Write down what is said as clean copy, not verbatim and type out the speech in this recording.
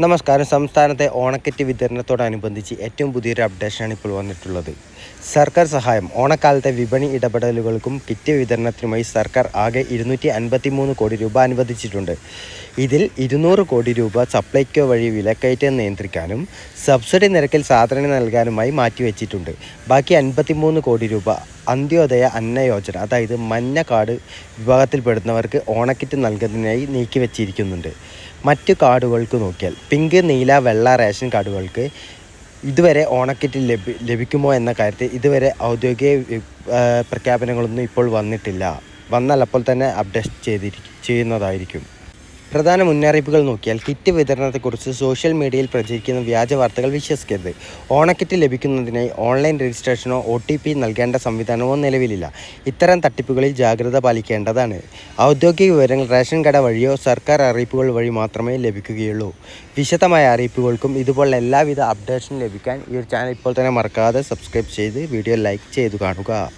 നമസ്കാരം. സംസ്ഥാനത്തെ ഓണക്കിറ്റ് വിതരണത്തോടനുബന്ധിച്ച് ഏറ്റവും പുതിയൊരു അപ്ഡേഷനാണ് ഇപ്പോൾ വന്നിട്ടുള്ളത്. സർക്കാർ സഹായം. ഓണക്കാലത്തെ വിപണി ഇടപെടലുകൾക്കും കിറ്റ് വിതരണത്തിനുമായി സർക്കാർ ആകെ 253 കോടി രൂപ അനുവദിച്ചിട്ടുണ്ട്. ഇതിൽ 200 കോടി രൂപ സപ്ലൈകോ വഴി വിലക്കയറ്റം നിയന്ത്രിക്കാനും സബ്സിഡി നിരക്കിൽ സാധനം നൽകാനുമായി മാറ്റിവെച്ചിട്ടുണ്ട്. ബാക്കി 53 കോടി രൂപ അന്ത്യോദയ അന്ന യോജന, അതായത് മഞ്ഞ കാർഡ് വിഭാഗത്തിൽപ്പെടുന്നവർക്ക് ഓണക്കിറ്റ് നൽകുന്നതിനായി നീക്കിവെച്ചിരിക്കുന്നുണ്ട്. മറ്റു കാർഡുകൾക്ക് നോക്കിയാൽ പിങ്ക്, നീല, വെള്ള റേഷൻ കാർഡുകൾക്ക് ഇതുവരെ ഓണക്കിറ്റ് ലഭിക്കുമോ എന്ന കാര്യത്തിൽ ഇതുവരെ ഔദ്യോഗിക പ്രഖ്യാപനങ്ങളൊന്നും ഇപ്പോൾ വന്നിട്ടില്ല. വന്നാൽ അപ്പോൾ തന്നെ അപ്ഡേറ്റ് ചെയ്യുന്നതായിരിക്കും. പ്രധാന മുന്നറിയിപ്പുകൾ നോക്കിയാൽ കിറ്റ് വിതരണത്തെക്കുറിച്ച് സോഷ്യൽ മീഡിയയിൽ പ്രചരിക്കുന്ന വ്യാജ വാർത്തകൾ വിശ്വസിക്കരുത്. ഓണക്കിറ്റ് ലഭിക്കുന്നതിനായി ഓൺലൈൻ രജിസ്ട്രേഷനോ OTP നൽകേണ്ട സംവിധാനമോ നിലവിലില്ല. ഇത്തരം തട്ടിപ്പുകളിൽ ജാഗ്രത പാലിക്കേണ്ടതാണ്. ഔദ്യോഗിക വിവരങ്ങൾ റേഷൻ കട വഴിയോ സർക്കാർ അറിയിപ്പുകൾ വഴി മാത്രമേ ലഭിക്കുകയുള്ളൂ. വിശദമായ അറിയിപ്പുകൾക്കും ഇതുപോലുള്ള എല്ലാവിധ അപ്ഡേഷനും ലഭിക്കാൻ ഈ ഒരു ചാനൽ ഇപ്പോൾ തന്നെ മറക്കാതെ സബ്സ്ക്രൈബ് ചെയ്ത് വീഡിയോ ലൈക്ക് ചെയ്തു കാണുക.